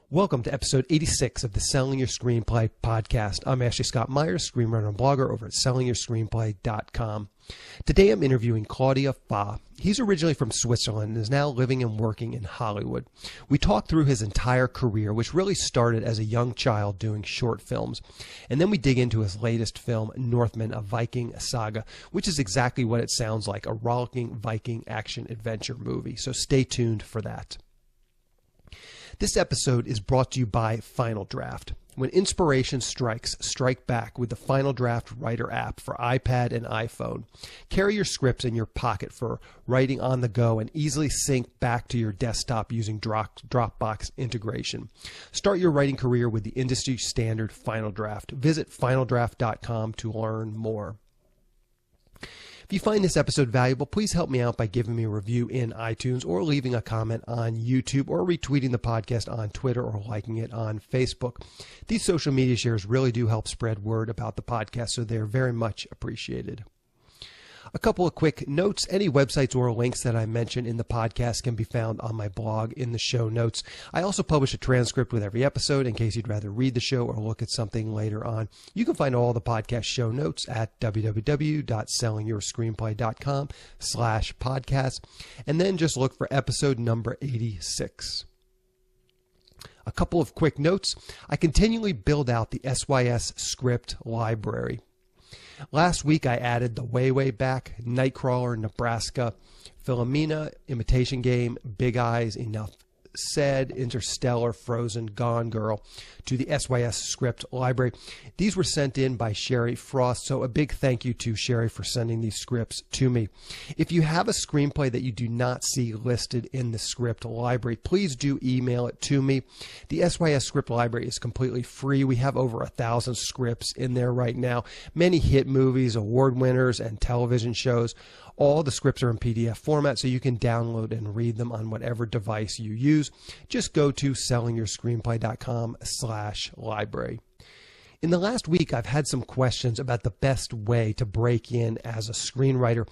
Welcome to episode 86 of the Selling Your Screenplay podcast. I'm Ashley Scott Myers, screenwriter and blogger over at sellingyourscreenplay.com. Today I'm interviewing Claudio Fa. He's originally from Switzerland and is now living and working in Hollywood. We talked through his entire career, which really started as a young child doing short films. And then we dig into his latest film, Northmen, a Viking Saga, which is exactly what it sounds like, a rollicking Viking action-adventure movie. So stay tuned for that. This episode is brought to you by Final Draft. When inspiration strikes, strike back with the Final Draft Writer app for iPad and iPhone. Carry your scripts in your pocket for writing on the go and easily sync back to your desktop using Dropbox integration. Start your writing career with the industry standard Final Draft. Visit finaldraft.com to learn more. If you find this episode valuable, please help me out by giving me a review in iTunes or leaving a comment on YouTube or retweeting the podcast on Twitter or liking it on Facebook. These social media shares really do help spread word about the podcast, so they're very much appreciated. A couple of quick notes. Any websites or links that I mention in the podcast can be found on my blog in the show notes. I also publish a transcript with every episode in case you'd rather read the show or look at something later on. You can find all the podcast show notes at www.sellingyourscreenplay.com/podcast, and then just look for episode number 86. A couple of quick notes. I continually build out the SYS script library. Last week, I added the Way Back, Nightcrawler, Nebraska, Philomena, Imitation Game, Big Eyes, Enough Said, Interstellar, Frozen, Gone Girl to the SYS script library. These were sent in by Sherry Frost, so a big thank you to Sherry for sending these scripts to me. If you have a screenplay that you do not see listed in the script library, please do email it to me. The SYS script library is completely free. We have over 1,000 scripts in there right now. Many hit movies, award winners, and television shows. All the scripts are in PDF format, so you can download and read them on whatever device you use. Just go to sellingyourscreenplay.com/library. In the last week, I've had some questions about the best way to break in as a screenwriter.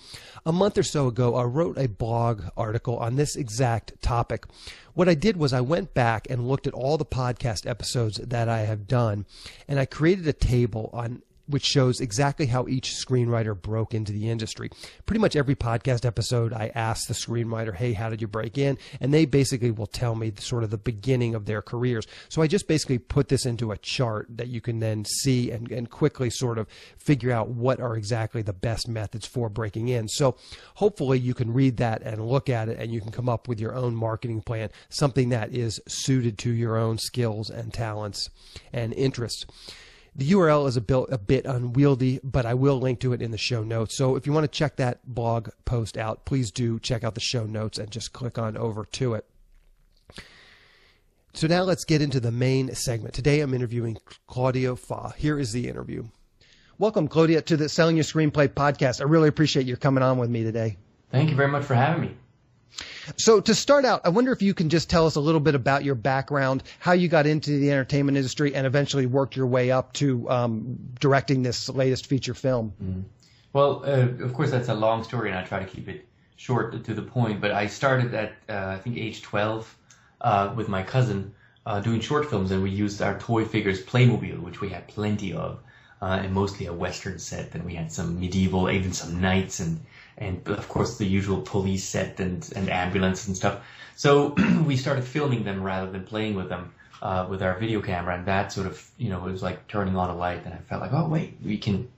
A month or so ago, I wrote a blog article on this exact topic. What I did was I went back and looked at all the podcast episodes that I have done, and I created a table which shows exactly how each screenwriter broke into the industry. Pretty much every podcast episode, I ask the screenwriter, hey, how did you break in? And they basically will tell me sort of the beginning of their careers. So I just basically put this into a chart that you can then see and quickly sort of figure out what are exactly the best methods for breaking in. So hopefully you can read that and look at it and you can come up with your own marketing plan, something that is suited to your own skills and talents and interests. The URL is a bit unwieldy, but I will link to it in the show notes. So if you want to check that blog post out, please do check out the show notes and just click on over to it. So now let's get into the main segment. Today I'm interviewing Claudio Fa. Here is the interview. Welcome, Claudio, to the Selling Your Screenplay podcast. I really appreciate you coming on with me today. Thank you very much for having me. So to start out, I wonder if you can just tell us a little bit about your background, how you got into the entertainment industry, and eventually worked your way up to directing this latest feature film. Mm-hmm. Well, of course, that's a long story, and I try to keep it short to the point. But I started at, I think, age 12 with my cousin doing short films, and we used our toy figures Playmobil, which we had plenty of, and mostly a Western set. And we had some medieval, even some knights, and of course the usual police set and ambulance and stuff. So we started filming them rather than playing with them with our video camera, and that sort of, it was like turning on a light, and I felt like, oh wait, we can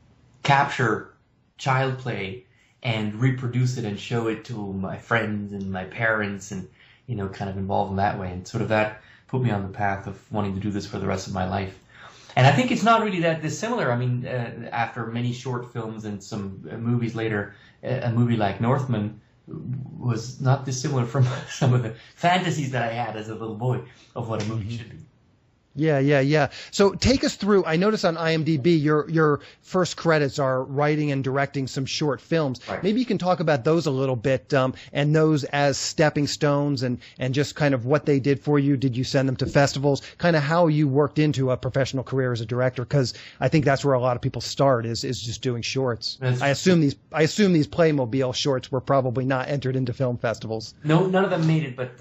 capture child play and reproduce it and show it to my friends and my parents and, kind of involve them that way. And sort of that put me on the path of wanting to do this for the rest of my life. And I think it's not really that dissimilar. I mean, after many short films and some movies later, a movie like Northmen was not dissimilar from some of the fantasies that I had as a little boy of what a movie should be. Yeah, yeah, yeah. So take us through. I noticed on IMDb your first credits are writing and directing some short films. Right. Maybe you can talk about those a little bit, and those as stepping stones, and just kind of what they did for you. Did you send them to festivals? Kind of how you worked into a professional career as a director, because I think that's where a lot of people start is just doing shorts. I assume these Playmobil shorts were probably not entered into film festivals. No, none of them made it, but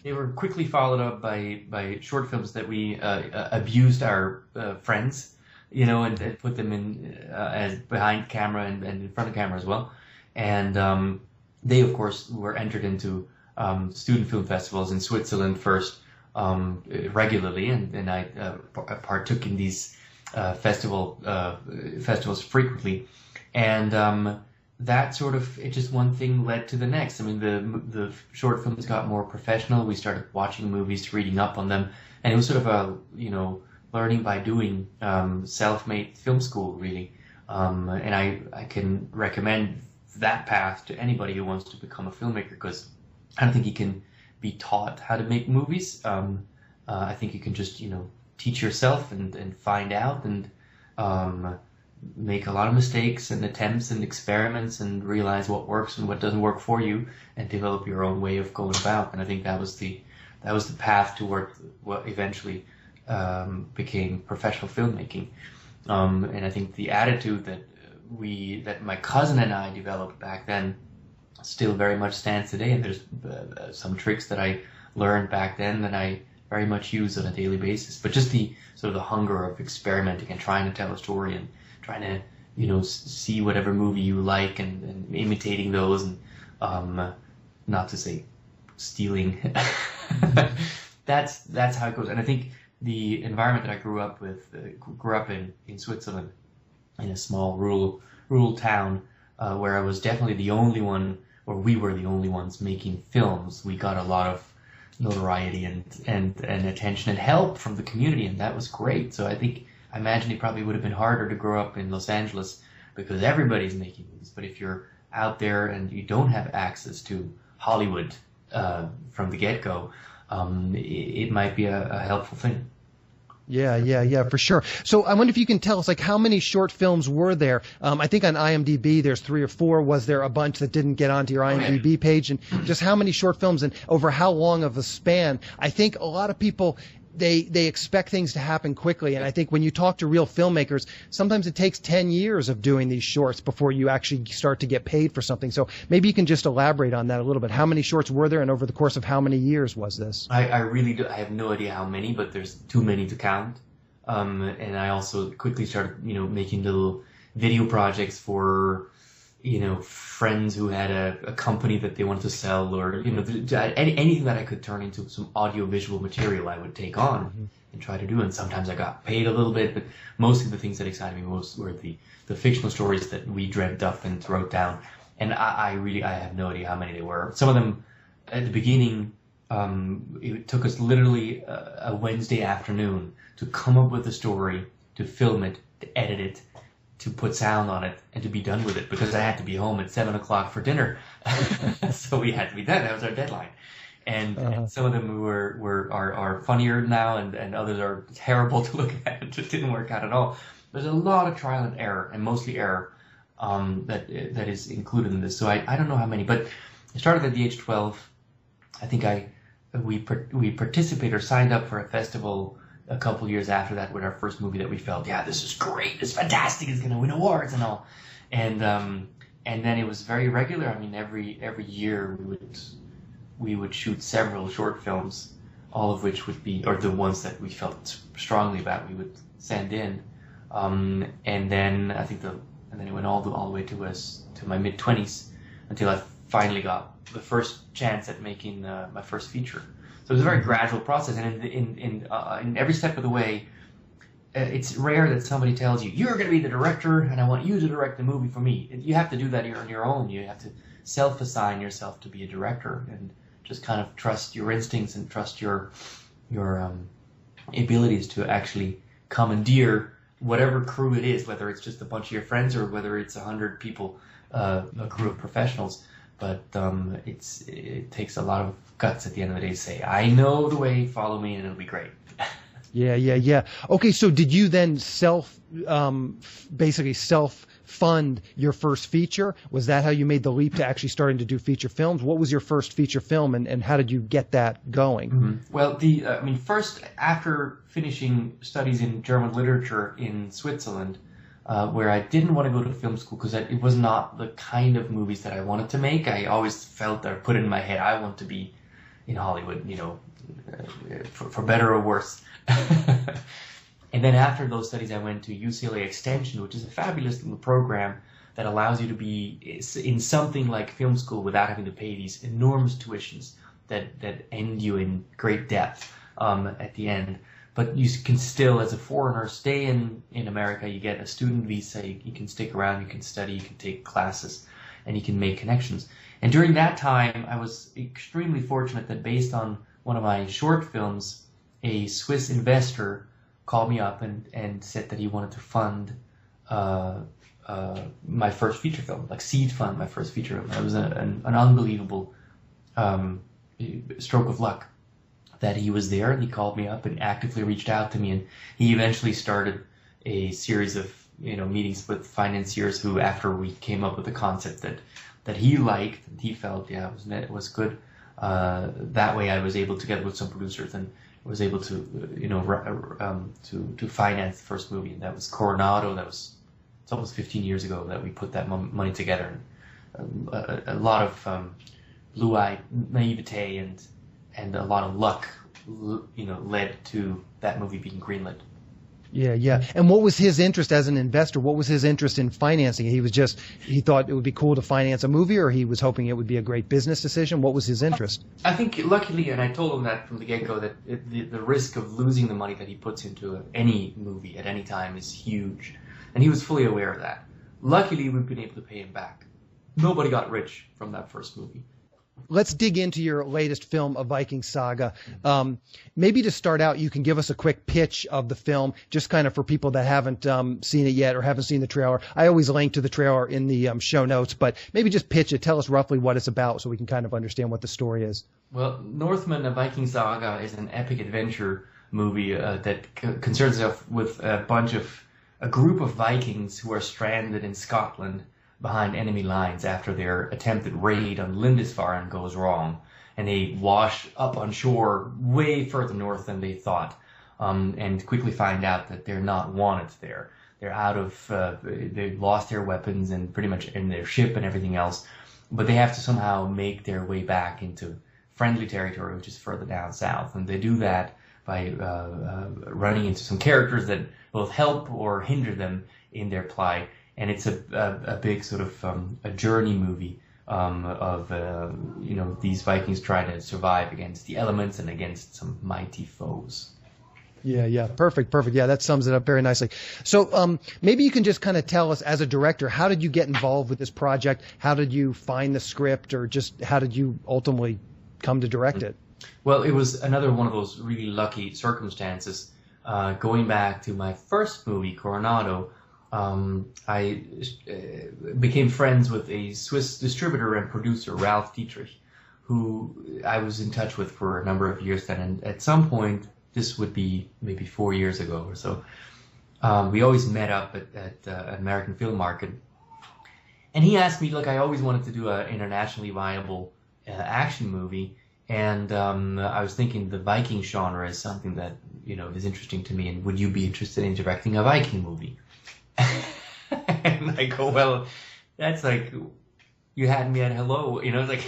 they were quickly followed up by short films that we abused our friends, and put them in as behind camera and in front of camera as well. And they, of course, were entered into student film festivals in Switzerland first regularly, and I partook in these festivals frequently. And that sort of, it just one thing led to the next. I mean, the short films got more professional. We started watching movies, reading up on them, and it was sort of a, learning by doing, self-made film school, really. And I can recommend that path to anybody who wants to become a filmmaker, because I don't think you can be taught how to make movies. I think you can just, teach yourself and find out and make a lot of mistakes and attempts and experiments and realize what works and what doesn't work for you and develop your own way of going about. And I think that was the path toward what eventually became professional filmmaking. And I think the attitude that my cousin and I developed back then still very much stands today. And there's some tricks that I learned back then that I very much use on a daily basis. But just the sort of the hunger of experimenting and trying to tell a story and trying to, see whatever movie you like and imitating those, and not to say stealing. That's how it goes. And I think the environment that I grew up in Switzerland, in a small rural town, where I was definitely the only one, or we were the only ones making films. We got a lot of notoriety and attention and help from the community, and that was great. So I imagine it probably would have been harder to grow up in Los Angeles because everybody's making movies. But if you're out there and you don't have access to Hollywood from the get-go, it might be a helpful thing. Yeah, for sure. So I wonder if you can tell us, how many short films were there? I think on IMDb there's 3 or 4. Was there a bunch that didn't get onto your IMDb page? And just how many short films and over how long of a span? I think a lot of people, they expect things to happen quickly. And I think when you talk to real filmmakers, sometimes it takes 10 years of doing these shorts before you actually start to get paid for something. So maybe you can just elaborate on that a little bit. How many shorts were there, and over the course of how many years was this? I really do. I have no idea how many, but there's too many to count. And I also quickly started, making little video projects for, friends who had a company that they wanted to sell, or, anything that I could turn into some audio-visual material I would take on and try to do. And sometimes I got paid a little bit, but mostly the things that excited me most were the fictional stories that we dreamt up and wrote down. And I have no idea how many they were. Some of them, at the beginning, it took us literally a Wednesday afternoon to come up with a story, to film it, to edit it, to put sound on it, and to be done with it, because I had to be home at 7 o'clock for dinner. So we had to be done. That was our deadline. And some of them are funnier now, and others are terrible to look at. It just didn't work out at all. There's a lot of trial and error, and mostly error, that is included in this. So I don't know how many, but I started at the age 12. I think we participated or signed up for a festival a couple years after that with our first movie that we felt, this is great, it's fantastic, it's going to win awards and all. And then it was very regular. I mean, every year we would shoot several short films, all of which would be, or the ones that we felt strongly about, we would send in. And then I think and then it went all the way to my mid-20s until I finally got the first chance at making my first feature. So it was a very gradual process, and in every step of the way, it's rare that somebody tells you, you're going to be the director, and I want you to direct the movie for me. You have to do that on your own. You have to self-assign yourself to be a director, and just kind of trust your instincts and trust your abilities to actually commandeer whatever crew it is, whether it's just a bunch of your friends or whether it's 100 people, a crew of professionals. But it takes a lot of guts at the end of the day to say, I know the way, follow me, and it'll be great. Yeah. Okay, so did you then basically self-fund your first feature? Was that how you made the leap to actually starting to do feature films? What was your first feature film, and how did you get that going? Mm-hmm. Well, first, after finishing studies in German literature in Switzerland, where I didn't want to go to film school because it was not the kind of movies that I wanted to make. I always felt, or put it in my head, I want to be in Hollywood, for better or worse. And then after those studies, I went to UCLA Extension, which is a fabulous little program that allows you to be in something like film school without having to pay these enormous tuitions that end you in great depth at the end. But you can still, as a foreigner, stay in America. You get a student visa. You can stick around. You can study. You can take classes, and you can make connections. And during that time, I was extremely fortunate that based on one of my short films, a Swiss investor called me up and said that he wanted to fund my first feature film, like seed fund my first feature film. It was an unbelievable stroke of luck that he was there, and he called me up and actively reached out to me, and he eventually started a series of meetings with financiers who, after we came up with the concept that he liked and he felt it was good, that way I was able to get with some producers and was able to to finance the first movie, and that was Coronado. It's almost 15 years ago that we put that money together, and a lot of blue-eyed naivete and a lot of luck, led to that movie being greenlit. Yeah. And what was his interest as an investor? What was his interest in financing? He thought it would be cool to finance a movie, or he was hoping it would be a great business decision? What was his interest? I think luckily, and I told him that from the get-go, that the risk of losing the money that he puts into any movie at any time is huge. And he was fully aware of that. Luckily, we've been able to pay him back. Nobody got rich from that first movie. Let's dig into your latest film, A Viking Saga. Maybe to start out, you can give us a quick pitch of the film, just kind of for people that haven't seen it yet or haven't seen the trailer. I always link to the trailer in the show notes, but maybe just pitch it. Tell us roughly what it's about so we can kind of understand what the story is. Well, Northmen, A Viking Saga is an epic adventure movie that concerns itself with a group of Vikings who are stranded in Scotland behind enemy lines after their attempted raid on Lindisfarne goes wrong, and they wash up on shore way further north than they thought, and quickly find out that they're not wanted there. They're they've lost their weapons and pretty much in their ship and everything else, but they have to somehow make their way back into friendly territory, which is further down south, and they do that by running into some characters that both help or hinder them in their plight. And it's a big sort of a journey movie of these Vikings trying to survive against the elements and against some mighty foes. Yeah. Perfect. Yeah, that sums it up very nicely. So maybe you can just kind of tell us, as a director, how did you get involved with this project? How did you find the script, or just how did you ultimately come to direct it? Well, it was another one of those really lucky circumstances. Going back to my first movie, Coronado, I became friends with a Swiss distributor and producer, Ralph Dietrich, who I was in touch with for a number of years then. And at some point, this would be maybe 4 years ago or so, we always met up at an American Film Market. And he asked me, look, I always wanted to do an internationally viable action movie. And I was thinking the Viking genre is something that, is interesting to me. And would you be interested in directing a Viking movie? And I go, well, that's like, you had me at hello, it's like,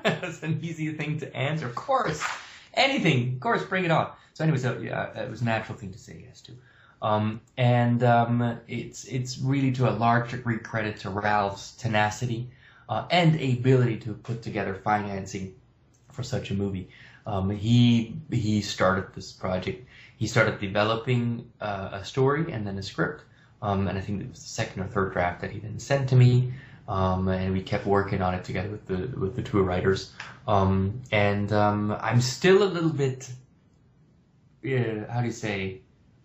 that's an easy thing to answer. Of course, anything, of course, bring it on. So anyway, it was a natural thing to say yes to. It's really to a large degree credit to Ralph's tenacity and ability to put together financing for such a movie. He started this project. He started developing a story and then a script. And I think it was the second or third draft that he then sent to me, and we kept working on it together with the two writers. I'm still a little bit,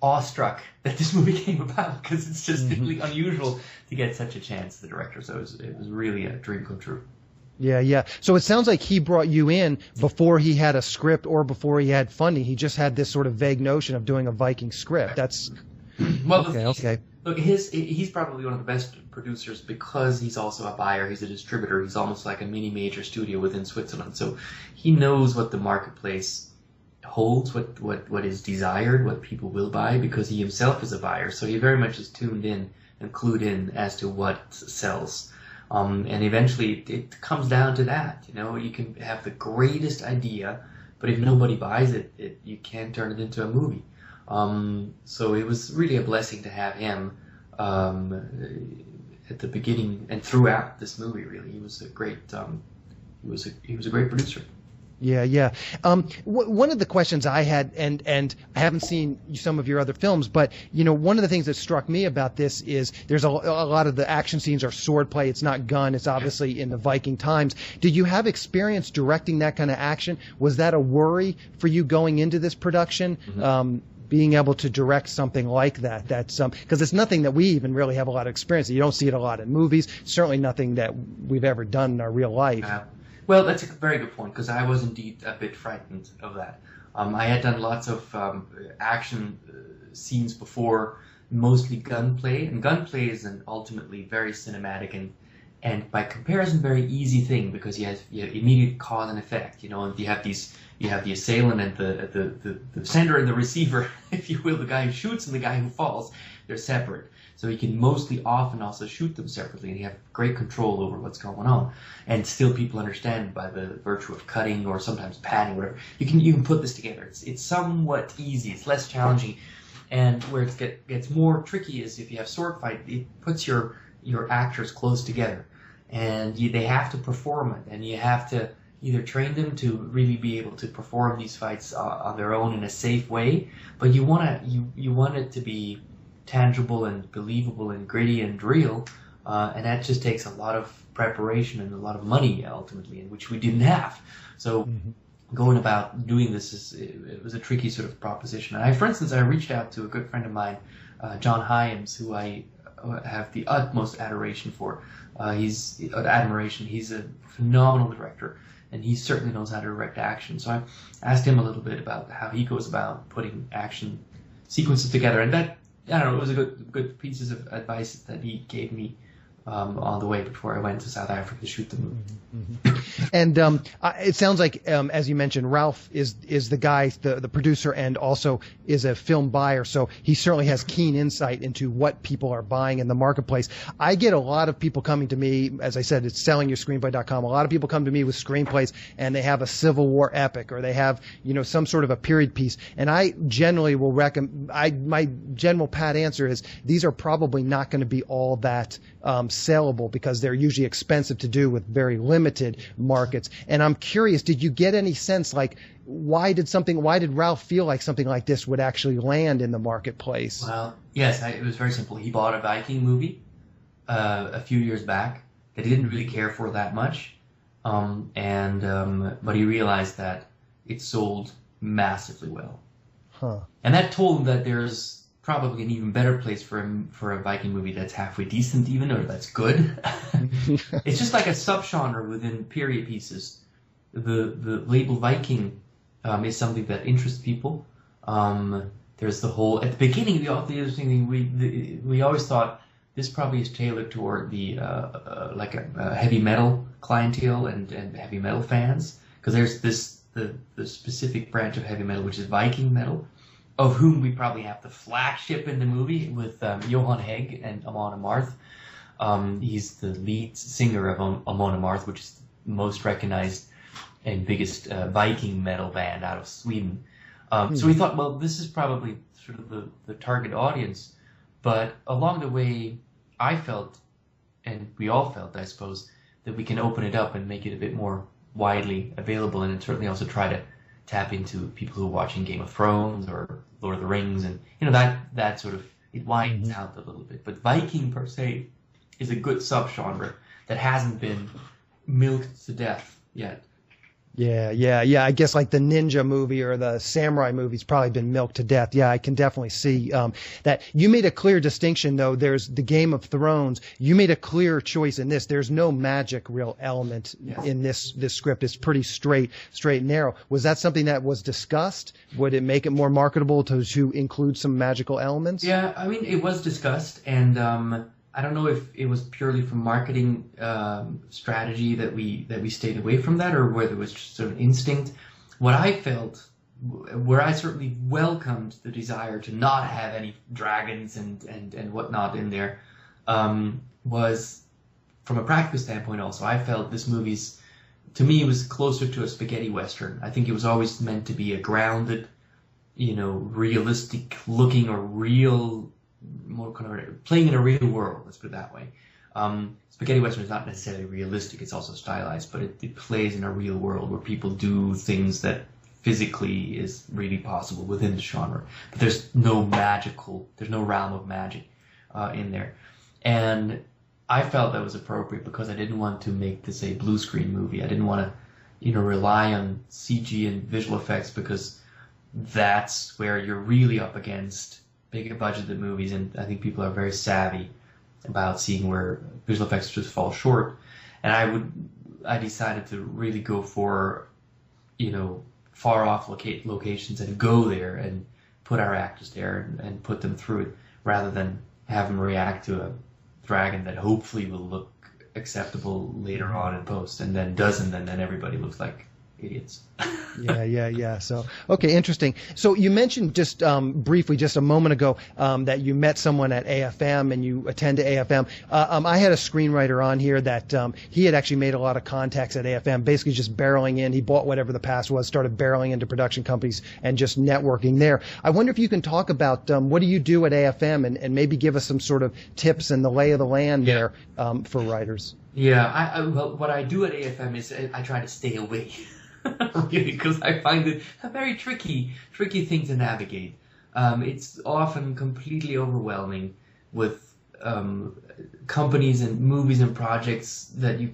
awestruck that this movie came about, because it's just really unusual to get such a chance, the director. So it was really a dream come true. Yeah, yeah. So it sounds like he brought you in before he had a script or before he had funding. He just had this sort of vague notion of doing a Viking script. That's well. Okay. Look, he's probably one of the best producers because he's also a buyer. He's a distributor. He's almost like a mini major studio within Switzerland. So he knows what the marketplace holds, what is desired, what people will buy, because he himself is a buyer. So he very much is tuned in and clued in as to what sells. And eventually it comes down to that. You know, you can have the greatest idea, but if nobody buys it, you can't turn it into a movie. So it was really a blessing to have him at the beginning and throughout this movie. Really, he was a great he was a great producer. Yeah, yeah. One of the questions I had, and I haven't seen some of your other films, but you know, one of the things that struck me about this is there's a lot of the action scenes are sword play. It's not gun. It's obviously in the Viking times. Did you have experience directing that kind of action? Was that a worry for you going into this production? Mm-hmm. Being able to direct something like that, that's because it's nothing that we even really have a lot of experience. You don't see it a lot in movies. Certainly nothing that we've ever done in our real life. Well, that's a very good point, because I was indeed a bit frightened of that. I had done lots of action scenes before, mostly gunplay, and gunplay is an ultimately very cinematic and by comparison very easy thing, because you have immediate cause and effect. You know, and you have the assailant and the sender and the receiver, if you will, the guy who shoots and the guy who falls. They're separate. So you can mostly often also shoot them separately, and you have great control over what's going on. And still people understand by the virtue of cutting or sometimes panning, whatever. You can put this together. It's somewhat easy. It's less challenging. And where it gets more tricky is if you have sword fight, it puts your actors close together. And they have to perform it, and you have to either train them to really be able to perform these fights on their own in a safe way, but you want it to be tangible and believable and gritty and real, and that just takes a lot of preparation and a lot of money ultimately, which we didn't have. So going about doing this it was a tricky sort of proposition. And for instance, I reached out to a good friend of mine, John Hyams, who I have the utmost adoration for. He's a phenomenal director, and he certainly knows how to direct action. So I asked him a little bit about how he goes about putting action sequences together, and that, I don't know, it was a good pieces of advice that he gave me on the way before I went to South Africa to shoot the movie. Mm-hmm. And it sounds like, as you mentioned, Ralph is the guy, the producer, and also is a film buyer. So he certainly has keen insight into what people are buying in the marketplace. I get a lot of people coming to me, as I said, it's sellingyourscreenplay.com. A lot of people come to me with screenplays, and they have a Civil War epic, or they have, you know, some sort of a period piece. And I generally will recommend. My general pat answer is these are probably not going to be all that sellable, because they're usually expensive to do with very limited markets. And I'm curious, did you get any sense, like, why did Ralph feel like something like this would actually land in the marketplace? Well, yes, it was very simple. He bought a Viking movie a few years back that he didn't really care for that much, but he realized that it sold massively well. Huh. And that told him that there's probably an even better place for a Viking movie that's halfway decent even, or that's good. It's just like a subgenre within period pieces. The label Viking is something that interests people. There's the whole, at the beginning, the other thing we always thought this probably is tailored toward the like a heavy metal clientele and heavy metal fans, because there's the specific branch of heavy metal which is Viking metal, of whom we probably have the flagship in the movie with Johan Hegg and Amon Amarth. He's the lead singer of Amon Amarth, which is the most recognized and biggest Viking metal band out of Sweden. So we thought, well, this is probably sort of the target audience. But along the way, I felt, and we all felt, I suppose, that we can open it up and make it a bit more widely available, and certainly also try to tap into people who are watching Game of Thrones or Lord of the Rings, and you know that sort of, it widens out a little bit. But Viking per se is a good subgenre that hasn't been milked to death yet. Yeah. I guess like the ninja movie or the samurai movie's probably been milked to death. Yeah, I can definitely see that. You made a clear distinction, though. There's the Game of Thrones. You made a clear choice in this. There's no magic real element in this script. It's pretty straight and narrow. Was that something that was discussed? Would it make it more marketable to include some magical elements? Yeah, I mean, it was discussed, and I don't know if it was purely from marketing strategy that we stayed away from that, or whether it was just sort of instinct. What I felt, where I certainly welcomed the desire to not have any dragons and whatnot in there, was from a practical standpoint also. I felt this movie's, to me, it was closer to a spaghetti western. I think it was always meant to be a grounded, realistic looking or real, more kind of playing in a real world, let's put it that way. Spaghetti western is not necessarily realistic, it's also stylized, but it plays in a real world where people do things that physically is really possible within the genre. But there's no realm of magic in there. And I felt that was appropriate because I didn't want to make this a blue screen movie. I didn't want to, rely on CG and visual effects, because that's where you're really up against bigger budgeted movies, and I think people are very savvy about seeing where visual effects just fall short. And I decided to really go for, far off locations and go there and put our actors there and put them through it, rather than have them react to a dragon that hopefully will look acceptable later on in post, and then doesn't, and then everybody looks like idiots. Yeah. So, okay, interesting. So you mentioned just briefly, just a moment ago, that you met someone at AFM and you attend to AFM. I had a screenwriter on here that he had actually made a lot of contacts at AFM, basically just barreling in. He bought whatever the pass was, started barreling into production companies and just networking there. I wonder if you can talk about what do you do at AFM, and maybe give us some sort of tips and the lay of the land there for writers. Yeah, well, what I do at AFM is I try to stay away. Really, because I find it a very tricky thing to navigate. It's often completely overwhelming with companies and movies and projects that you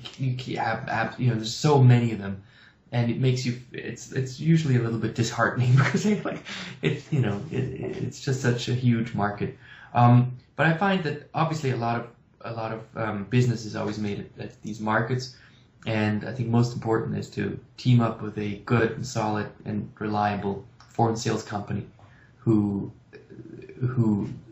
have. There's so many of them, and it makes you. It's usually a little bit disheartening because it's just such a huge market. But I find that obviously a lot of business is always made at these markets. And I think most important is to team up with a good and solid and reliable foreign sales company who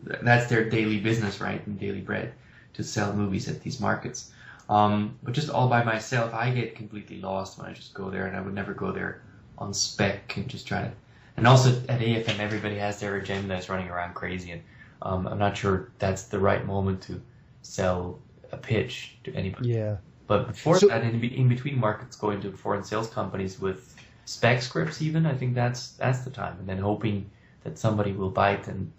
that's their daily business, right, and daily bread, to sell movies at these markets. But just all by myself, I get completely lost when I just go there, and I would never go there on spec and just try to. And also at AFM, everybody has their agendas running around crazy, and I'm not sure that's the right moment to sell a pitch to anybody. Yeah. But before that, in between markets, going to foreign sales companies with spec scripts, even, I think that's the time. And then hoping that somebody will bite and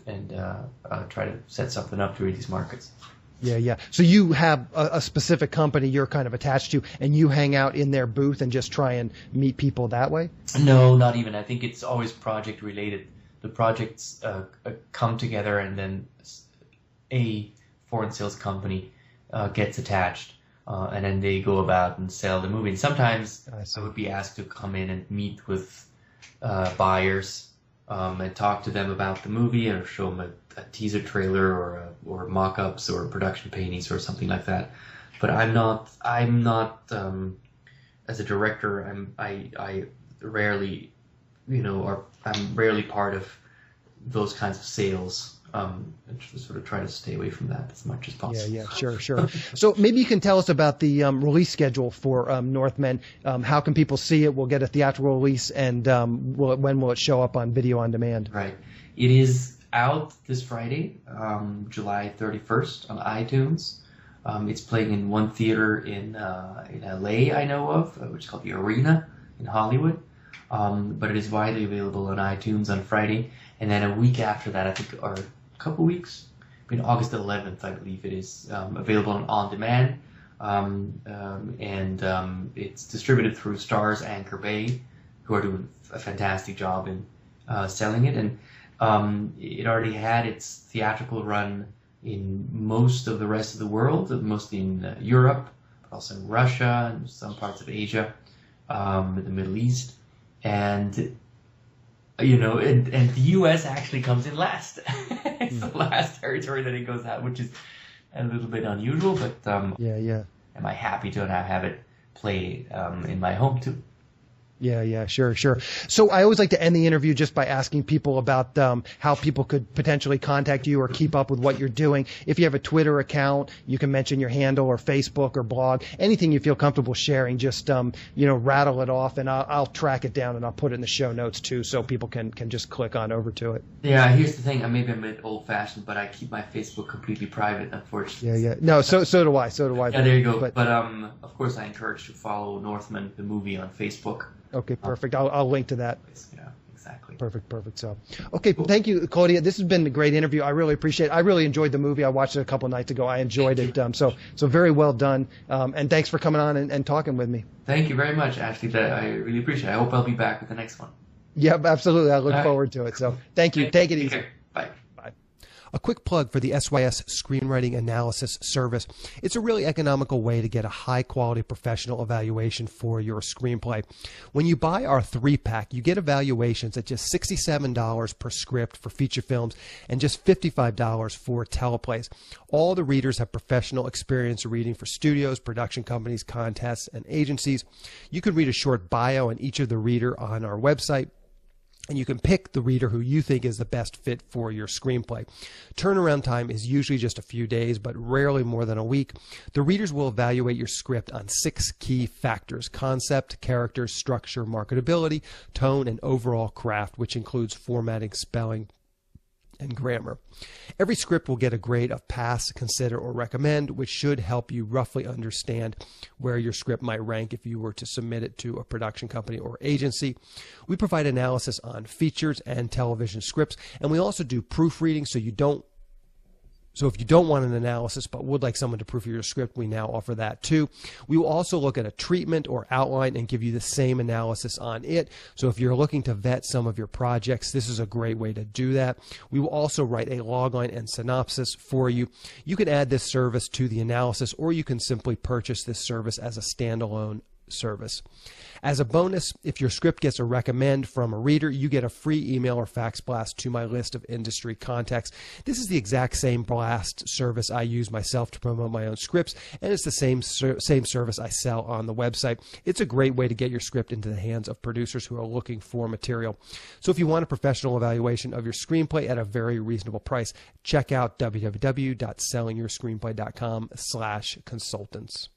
try to set something up to read these markets. Yeah. So you have a specific company you're kind of attached to, and you hang out in their booth and just try and meet people that way? No, not even. I think it's always project related. The projects come together, and then a foreign sales company gets attached. And then they go about and sell the movie. And sometimes I would be asked to come in and meet with buyers and talk to them about the movie, or show them a teaser trailer or mock-ups or production paintings or something like that. But I'm not as a director. I rarely, I'm rarely part of those kinds of sales. And sort of try to stay away from that as much as possible. Yeah, sure. So maybe you can tell us about the release schedule for Northmen. How can people see it? We'll get a theatrical release, and when will it show up on video on demand? Right. It is out this Friday, July 31st on iTunes. It's playing in one theater in LA I know of, which is called the Arena in Hollywood. But it is widely available on iTunes on Friday. And then a week after that, I think, or a couple weeks, August 11th, I believe it is, available on demand. And it's distributed through Starz Anchor Bay, who are doing a fantastic job in selling it. And it already had its theatrical run in most of the rest of the world, mostly in Europe, but also in Russia and some parts of Asia. in the Middle East, and and the U.S. actually comes in last. It's the last territory that it goes out, which is a little bit unusual, but am I happy to have it play in my home too? Yeah, sure. So I always like to end the interview just by asking people about how people could potentially contact you or keep up with what you're doing. If you have a Twitter account, you can mention your handle, or Facebook or blog, anything you feel comfortable sharing. Just rattle it off, and I'll track it down and I'll put it in the show notes too, so people can just click on over to it. Yeah, here's the thing. Maybe I'm a bit old-fashioned, but I keep my Facebook completely private, unfortunately. Yeah. No, so do I. Yeah, there you go. But of course, I encourage you to follow Northmen, the movie, on Facebook. Okay, perfect. I'll link to that. Yeah, exactly. Perfect. So, okay, thank you, Claudia. This has been a great interview. I really appreciate it. I really enjoyed the movie. I watched it a couple of nights ago. I enjoyed it. So very well done. And thanks for coming on and talking with me. Thank you very much, Ashley. I really appreciate it. I hope I'll be back with the next one. Yep, absolutely. I look forward to it. So, thank you. Take it easy. Bye. A quick plug for the SYS Screenwriting Analysis Service. It's a really economical way to get a high-quality professional evaluation for your screenplay. When you buy our 3-pack, you get evaluations at just $67 per script for feature films and just $55 for teleplays. All the readers have professional experience reading for studios, production companies, contests, and agencies. You can read a short bio on each of the reader on our website, and you can pick the reader who you think is the best fit for your screenplay. Turnaround time is usually just a few days, but rarely more than a week. The readers will evaluate your script on 6 key factors: concept, character, structure, marketability, tone, and overall craft, which includes formatting, spelling, and grammar. Every script will get a grade of pass, consider, or recommend, which should help you roughly understand where your script might rank if you were to submit it to a production company or agency. We provide analysis on features and television scripts, and we also do proofreading, so if you don't want an analysis but would like someone to proofread your script, we now offer that too. We will also look at a treatment or outline and give you the same analysis on it. So if you're looking to vet some of your projects, this is a great way to do that. We will also write a logline and synopsis for you. You can add this service to the analysis, or you can simply purchase this service as a standalone service. As a bonus, if your script gets a recommend from a reader, you get a free email or fax blast to my list of industry contacts. This is the exact same blast service I use myself to promote my own scripts, and it's the same service I sell on the website. It's a great way to get your script into the hands of producers who are looking for material. So if you want a professional evaluation of your screenplay at a very reasonable price, check out www.sellingyourscreenplay.com/consultants.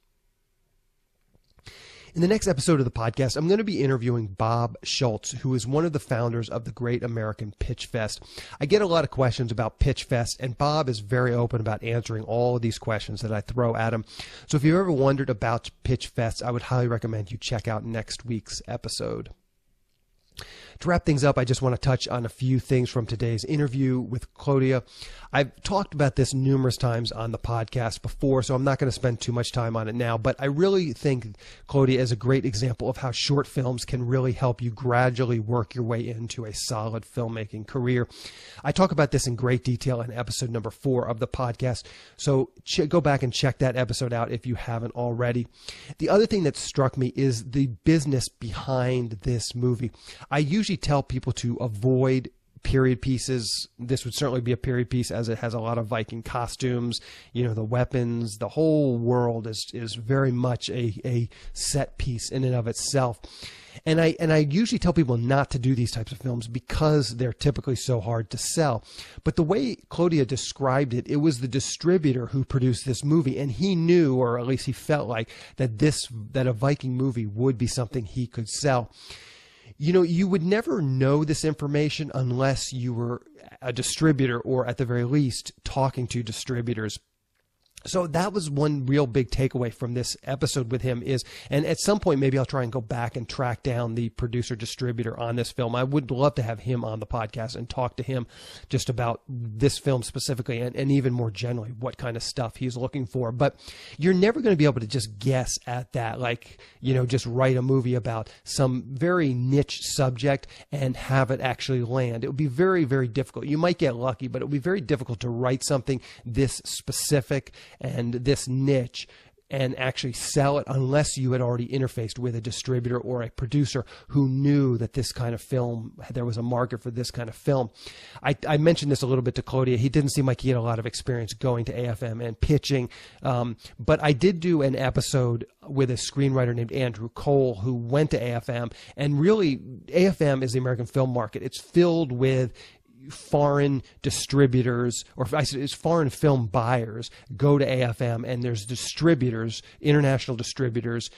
In the next episode of the podcast, I'm going to be interviewing Bob Schultz, who is one of the founders of the Great American Pitch Fest. I get a lot of questions about Pitch Fest, and Bob is very open about answering all of these questions that I throw at him. So if you've ever wondered about Pitch Fest, I would highly recommend you check out next week's episode. To wrap things up, I just want to touch on a few things from today's interview with Claudia. I've talked about this numerous times on the podcast before, so I'm not going to spend too much time on it now, but I really think Claudia is a great example of how short films can really help you gradually work your way into a solid filmmaking career. I talk about this in great detail in episode number 4 of the podcast, so go back and check that episode out if you haven't already. The other thing that struck me is the business behind this movie. I usually tell people to avoid period pieces. This would certainly be a period piece, as it has a lot of Viking costumes, the weapons, the whole world is very much a set piece in and of itself. And I usually tell people not to do these types of films because they're typically so hard to sell. But the way Claudia described it, it was the distributor who produced this movie, and he knew, or at least he felt like, that a Viking movie would be something he could sell. You would never know this information unless you were a distributor, or at the very least talking to distributors. So that was one real big takeaway from this episode with him and at some point maybe I'll try and go back and track down the producer distributor on this film. I would love to have him on the podcast and talk to him just about this film specifically, and even more generally what kind of stuff he's looking for. But you're never going to be able to just guess at that, just write a movie about some very niche subject and have it actually land. It would be very, very difficult. You might get lucky, but it would be very difficult to write something this specific and this niche and actually sell it unless you had already interfaced with a distributor or a producer who knew that this kind of film, there was a market for this kind of film. I mentioned this a little bit to Claudia. He didn't seem like he had a lot of experience going to AFM and pitching, but I did do an episode with a screenwriter named Andrew Cole who went to AFM, and really AFM is the American film market. It's filled with foreign distributors, or I said it's foreign film buyers go to AFM, and there's distributors, international distributors,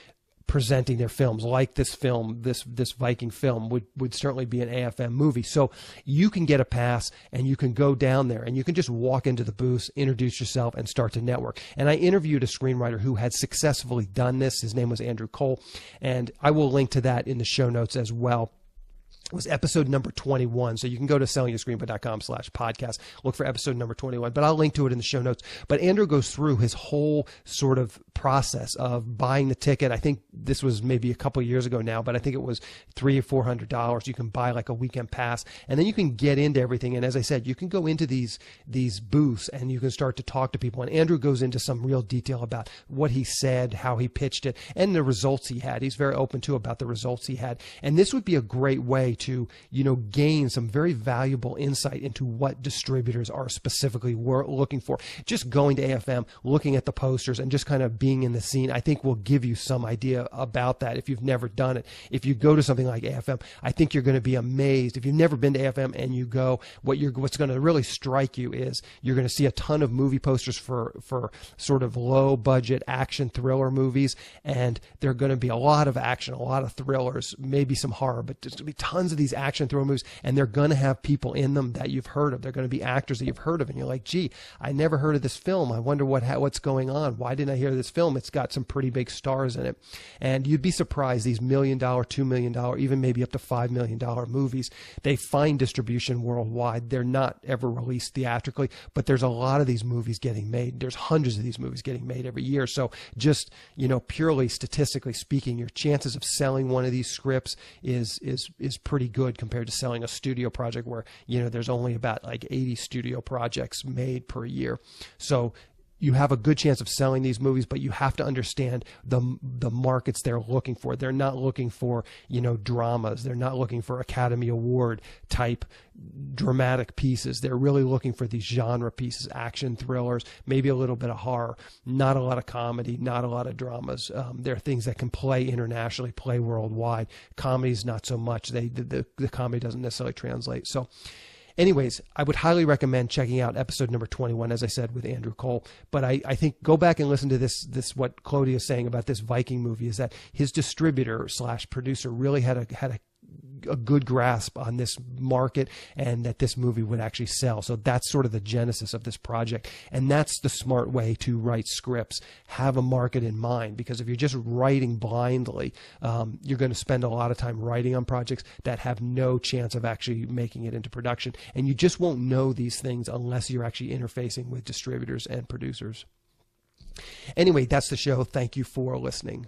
presenting their films, like this film, this Viking film would certainly be an AFM movie. So you can get a pass and you can go down there and you can just walk into the booth, introduce yourself, and start to network. And I interviewed a screenwriter who had successfully done this. His name was Andrew Cole, and I will link to that in the show notes as well. It was episode number 21. So you can go to sellingyourscreenplay.com/podcast, look for episode number 21, but I'll link to it in the show notes. But Andrew goes through his whole sort of process of buying the ticket. I think this was maybe a couple of years ago now, but I think it was $300 or $400. You can buy like a weekend pass, and then you can get into everything. And as I said, you can go into these booths and you can start to talk to people. And Andrew goes into some real detail about what he said, how he pitched it, and the results he had. He's very open too about the results he had. And this would be a great way to, gain some very valuable insight into what distributors are specifically looking for. Just going to AFM, looking at the posters, and just kind of being in the scene, I think will give you some idea about that if you've never done it. If you go to something like AFM, I think you're going to be amazed. If you've never been to AFM and you go, what's going to really strike you is you're going to see a ton of movie posters for sort of low budget action thriller movies, and there are going to be a lot of action, a lot of thrillers, maybe some horror, but there's going to be tons of these action thriller movies, and they're going to have people in them that you've heard of. They're going to be actors that you've heard of, and you're like, gee, I never heard of this film. I wonder what's going on. Why didn't I hear this film? It's got some pretty big stars in it. And you'd be surprised, these $1 million, $2 million, even maybe up to $5 million movies, they find distribution worldwide. They're not ever released theatrically, but there's a lot of these movies getting made. There's hundreds of these movies getting made every year. So just, purely statistically speaking, your chances of selling one of these scripts is pretty good compared to selling a studio project where, there's only about like 80 studio projects made per year. So you have a good chance of selling these movies, but you have to understand the markets they're looking for. They're not looking for, dramas. They're not looking for Academy Award type dramatic pieces. They're really looking for these genre pieces, action thrillers, maybe a little bit of horror, not a lot of comedy, not a lot of dramas. They're things that can play internationally, play worldwide. Comedies, not so much. The comedy doesn't necessarily translate. So anyways, I would highly recommend checking out episode number 21, as I said, with Andrew Cole. But I think go back and listen to this what Claudio is saying about this Viking movie is that his distributor / producer really had a good grasp on this market and that this movie would actually sell. So that's sort of the genesis of this project. And that's the smart way to write scripts. Have a market in mind, because if you're just writing blindly, you're going to spend a lot of time writing on projects that have no chance of actually making it into production. And you just won't know these things unless you're actually interfacing with distributors and producers. Anyway, that's the show. Thank you for listening.